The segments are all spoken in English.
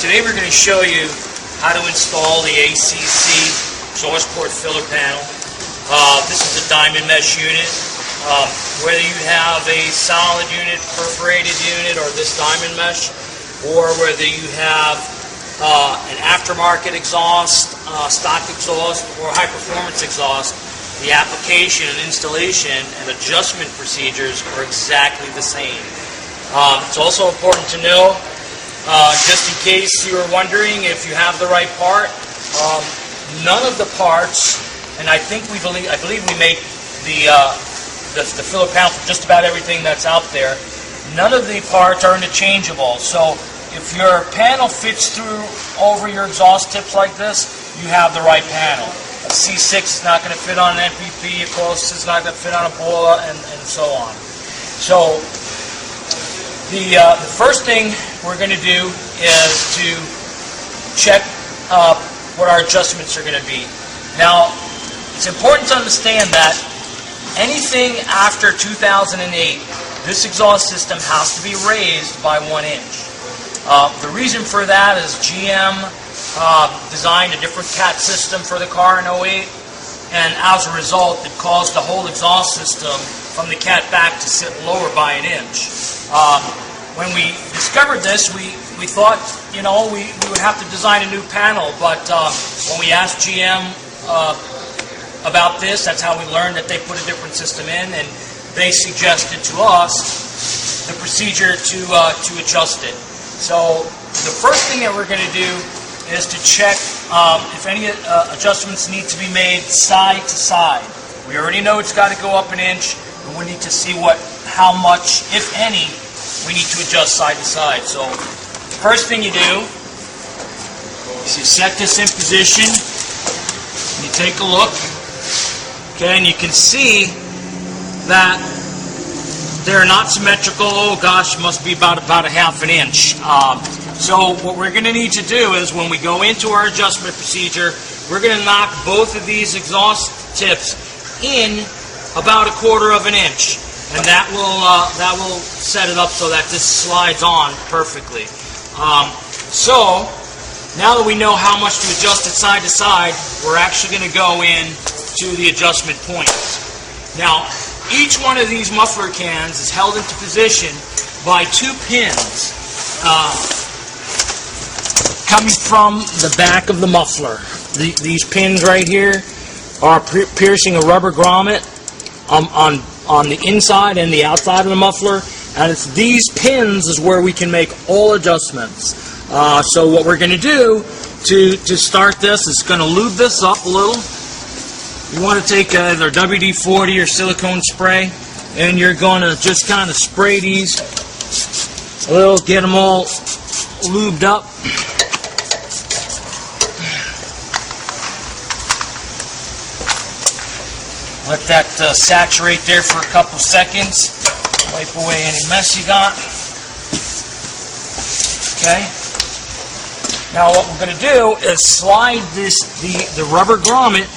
Today we're going to show you how to install the ACC exhaust port filler panel. This is a diamond mesh unit. Whether you have a solid unit, perforated unit, or this diamond mesh, or whether you have an aftermarket exhaust, stock exhaust, or high performance exhaust, the application and installation and adjustment procedures are exactly the same. It's also important to know, just in case you were wondering if you have the right part, none of the parts, and I believe we make the filler panel for just about everything that's out there. None of the parts are interchangeable. So if your panel fits through over your exhaust tips like this, you have the right panel. A C6 is not going to fit on an MPP, a close is not going to fit on a Bola, and so on. So the first thing we're going to do is to check what our adjustments are going to be. Now, it's important to understand that anything after 2008, this exhaust system has to be raised by 1 inch. The reason for that is GM designed a different CAT system for the car in 08, and as a result, it caused the whole exhaust system from the CAT back to sit lower by 1 inch. When we discovered this, we thought, we would have to design a new panel, but when we asked GM about this, that's how we learned that they put a different system in, and they suggested to us the procedure to adjust it. So the first thing that we're going to do is to check if any adjustments need to be made side to side. We already know it's got to go up 1 inch, and we need to see how much, if any, we need to adjust side to side. So the first thing you do is you set this in position, and you take a look, okay, and you can see that they're not symmetrical. Oh gosh, must be about a ½ inch. So what we're going to need to do is, when we go into our adjustment procedure, we're going to knock both of these exhaust tips in about 1/4 inch, and that will set it up so that this slides on perfectly. So now that we know how much to adjust it side to side, we're actually going to go in to the adjustment points. Now, each one of these muffler cans is held into position by 2 pins coming from the back of the muffler. These pins right here are piercing a rubber grommet on the inside and the outside of the muffler, and it's these pins is where we can make all adjustments. So what we're going to do to start this is going to lube this up a little. You want to take either WD-40 or silicone spray, and you're going to just kind of spray these a little, get them all lubed up. Let that saturate there for a couple seconds. Wipe away any mess you got. Okay. Now what we're going to do is slide the rubber grommet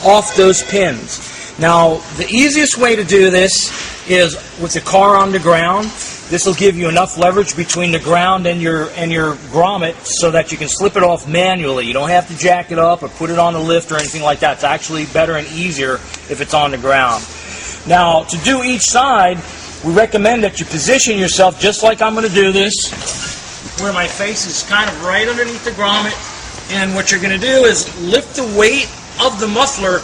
off those pins. Now, the easiest way to do this is with the car on the ground. This will give you enough leverage between the ground and your grommet so that you can slip it off manually. You don't have to jack it up or put it on a lift or anything like that. It's actually better and easier if it's on the ground. Now, to do each side, we recommend that you position yourself just like I'm going to do this, where my face is kind of right underneath the grommet. And what you're going to do is lift the weight of the muffler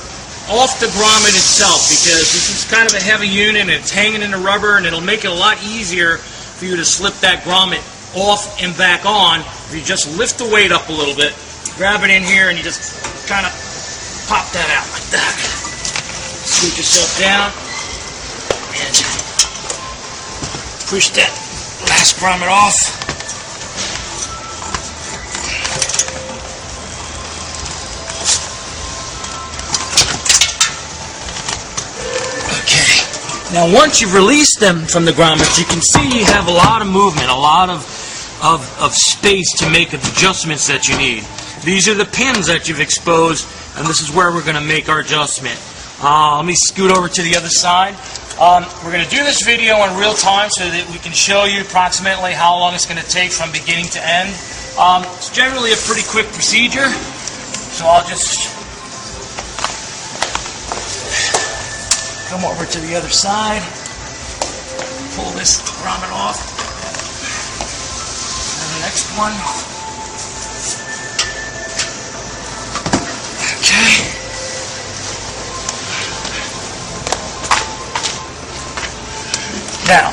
off the grommet itself, because this is kind of a heavy unit and it's hanging in the rubber, and it'll make it a lot easier for you to slip that grommet off and back on if you just lift the weight up a little bit, grab it in here, and you just kind of pop that out like that. Scoot yourself down and push that last grommet off. Now, once you've released them from the grommets, you can see you have a lot of movement, a lot of space to make the adjustments that you need. These are the pins that you've exposed, and this is where we're going to make our adjustment. Let me scoot over to the other side. We're going to do this video in real time so that we can show you approximately how long it's going to take from beginning to end. It's generally a pretty quick procedure, so I'll just come over to the other side, pull this grommet off, and the next one. Okay. Now,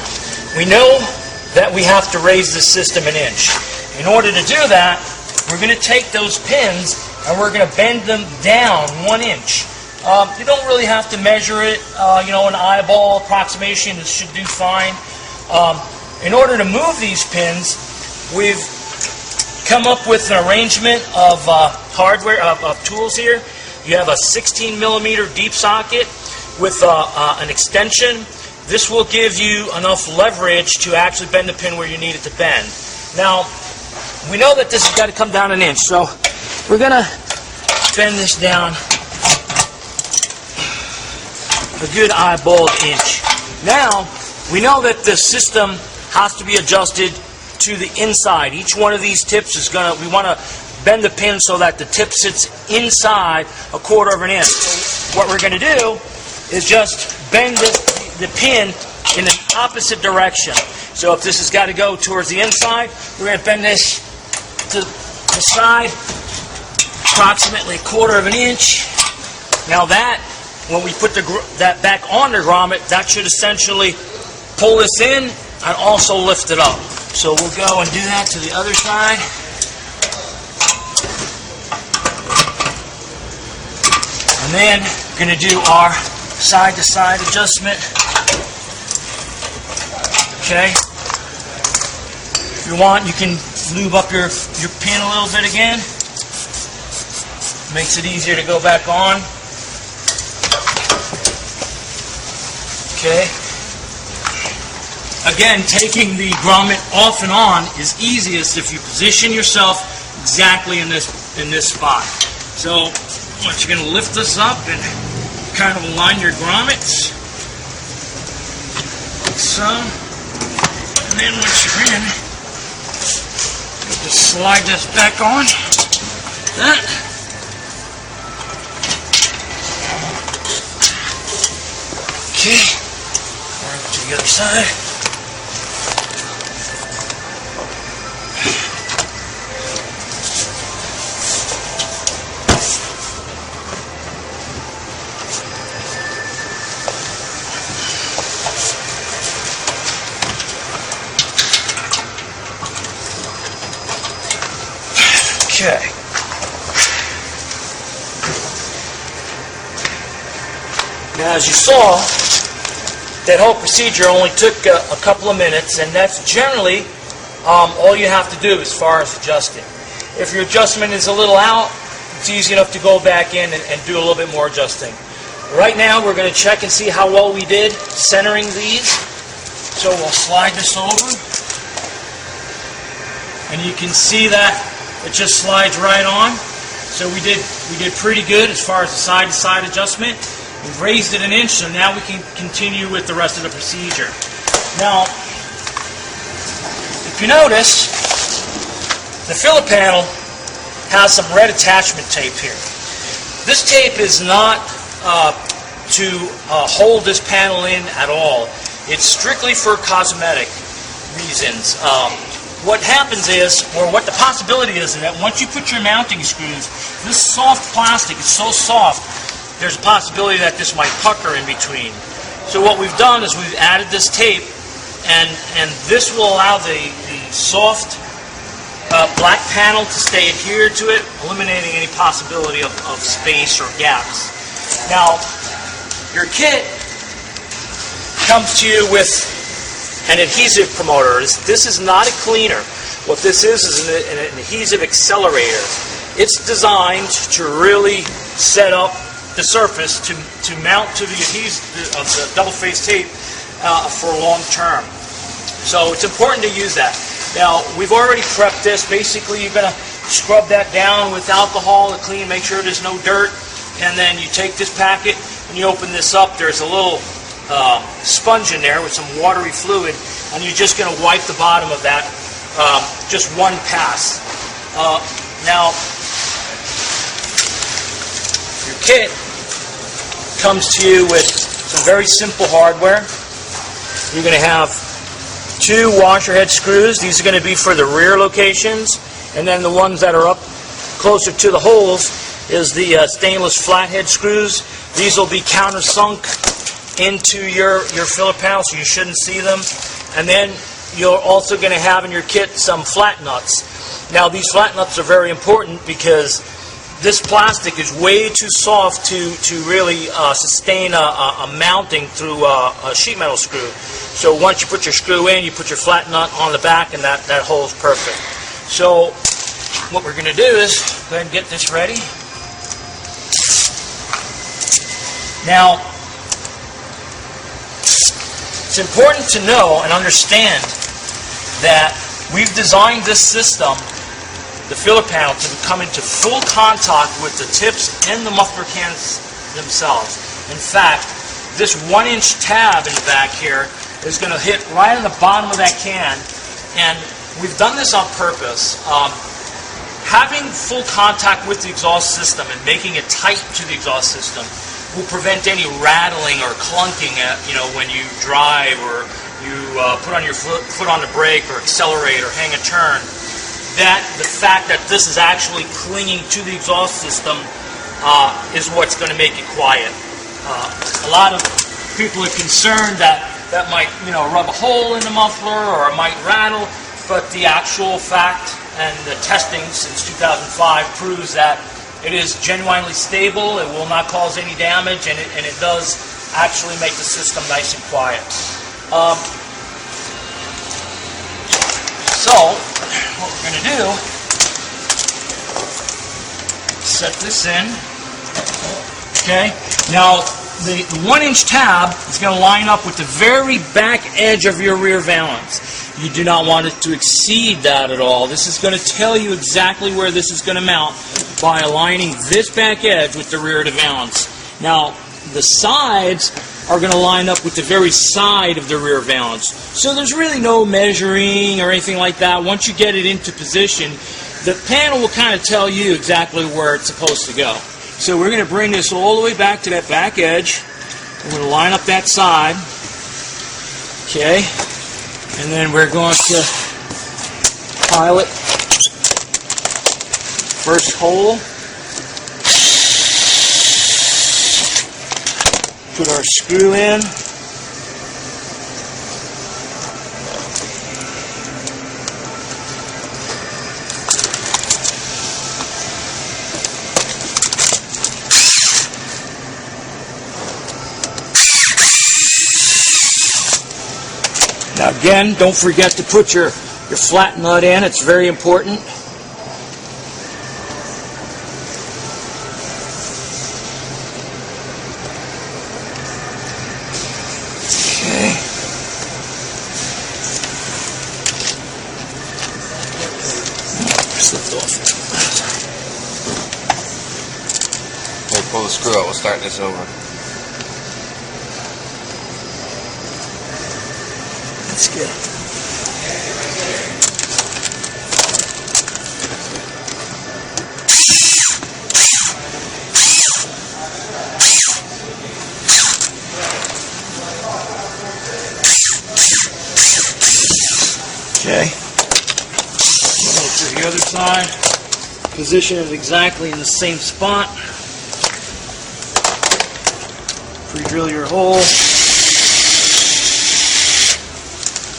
we know that we have to raise the system an inch. In order to do that, we're going to take those pins and we're going to bend them down 1 inch. You don't really have to measure it. An eyeball approximation should do fine. In order to move these pins, we've come up with an arrangement of hardware, of tools here. You have a 16 millimeter deep socket with an extension. This will give you enough leverage to actually bend the pin where you need it to bend. Now, we know that this has got to come down 1 inch, so we're going to bend this down a good eyeballed inch. Now, we know that the system has to be adjusted to the inside. Each one of these tips is we want to bend the pin so that the tip sits inside 1/4 inch. So what we're going to do is just bend the pin in the opposite direction. So if this has got to go towards the inside, we're going to bend this to the side approximately 1/4 inch. Now that, when we put that back on the grommet, that should essentially pull this in and also lift it up. So we'll go and do that to the other side. And then we're going to do our side-to-side adjustment. Okay. If you want, you can lube up your pin a little bit again. Makes it easier to go back on. Okay. Again, taking the grommet off and on is easiest if you position yourself exactly in this spot. So, once you're going to lift this up and kind of align your grommets, like so. And then once you're in, just slide this back on. That. Okay. Over to the other side. Okay. Now, as you saw, that whole procedure only took a couple of minutes, and that's generally all you have to do as far as adjusting. If your adjustment is a little out, it's easy enough to go back in and do a little bit more adjusting. Right now, we're going to check and see how well we did centering these. So we'll slide this over, and you can see that it just slides right on. So we did pretty good as far as the side-to-side adjustment. We've raised it 1 inch, so now we can continue with the rest of the procedure. Now, if you notice, the filler panel has some red attachment tape here. This tape is not to hold this panel in at all. It's strictly for cosmetic reasons. What happens is, or what the possibility is that once you put your mounting screws, this soft plastic is so soft, there's a possibility that this might pucker in between. So what we've done is we've added this tape, and this will allow the soft black panel to stay adhered to it, eliminating any possibility of space or gaps. Now, your kit comes to you with an adhesive promoter. This is not a cleaner. What this is an adhesive accelerator. It's designed to really set up the surface to mount to the adhesive of the double-faced tape for long term. So it's important to use that. Now, we've already prepped this. Basically, you're going to scrub that down with alcohol to clean, make sure there's no dirt, and then you take this packet and you open this up. There's a little sponge in there with some watery fluid, and you're just going to wipe the bottom of that just one pass. Now, your kit comes to you with some very simple hardware. You're going to have 2 washer head screws. These are going to be for the rear locations, and then the ones that are up closer to the holes is the stainless flathead screws. These will be countersunk into your filler panel, so you shouldn't see them. And then you're also going to have in your kit some flat nuts. Now, these flat nuts are very important because this plastic is way too soft to really sustain a mounting through a sheet metal screw. So once you put your screw in, you put your flat nut on the back, and that holds perfect. So what we're going to do is go ahead and get this ready. Now, it's important to know and understand that we've designed this system, the filler panel, to come into full contact with the tips and the muffler cans themselves. In fact, this 1-inch tab in the back here is going to hit right on the bottom of that can, and we've done this on purpose. Having full contact with the exhaust system and making it tight to the exhaust system will prevent any rattling or clunking when you drive or you put on your foot on the brake or accelerate or hang a turn. That the fact that this is actually clinging to the exhaust system is what's going to make it quiet. A lot of people are concerned that might rub a hole in the muffler or it might rattle, but the actual fact and the testing since 2005 proves that it is genuinely stable. It will not cause any damage, and it does actually make the system nice and quiet. So what we're going to do, set this in. Okay. Now the 1-inch tab is going to line up with the very back edge of your rear valance. You do not want it to exceed that at all. This is going to tell you exactly where this is going to mount by aligning this back edge with the rear of the valance. Now, the sides are going to line up with the very side of the rear valance. So there's really no measuring or anything like that. Once you get it into position, the panel will kind of tell you exactly where it's supposed to go. So we're going to bring this all the way back to that back edge. We're going to line up that side. Okay. And then we're going to pilot first hole. Put our screw in. Now again, don't forget to put your flat nut in. It's very important. Okay. Slipped off. We'll pull the screw out. We'll start this over. That's good. Okay. Go to the other side. Position it exactly in the same spot. Pre-drill your hole.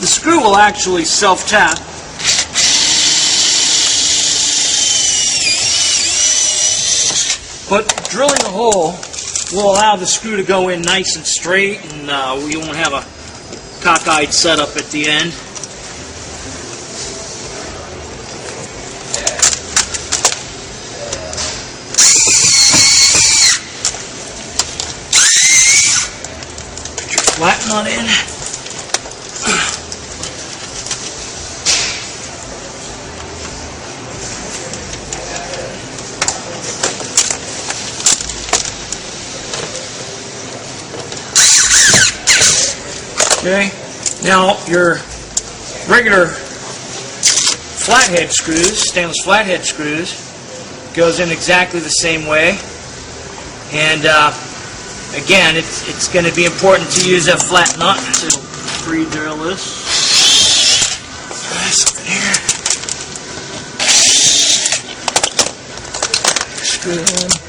The screw will actually self-tap. But drilling a hole will allow the screw to go in nice and straight, and we won't have a cockeyed setup at the end. Put your flat nut in. Okay, now your regular flathead screws, stainless flathead screws. Goes in exactly the same way. And again, it's going to be important to use a flat nut. So pre-drill this. Nice up in here. Screw it in.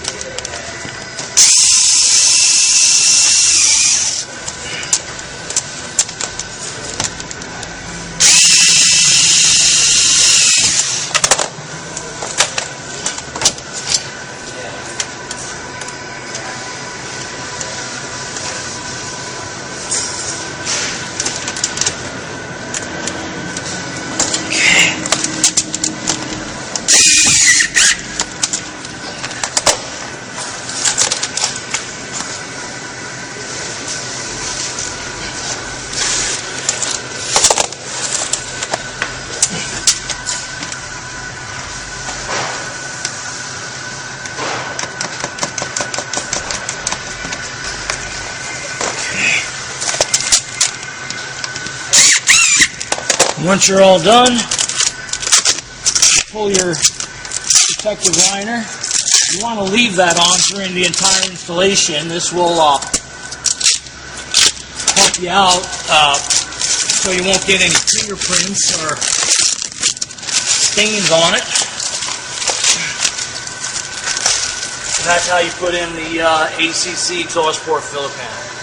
Once you're all done, pull your protective liner. You want to leave that on during the entire installation. This will help you out so you won't get any fingerprints or stains on it. And that's how you put in the ACC exhaust port filler panel.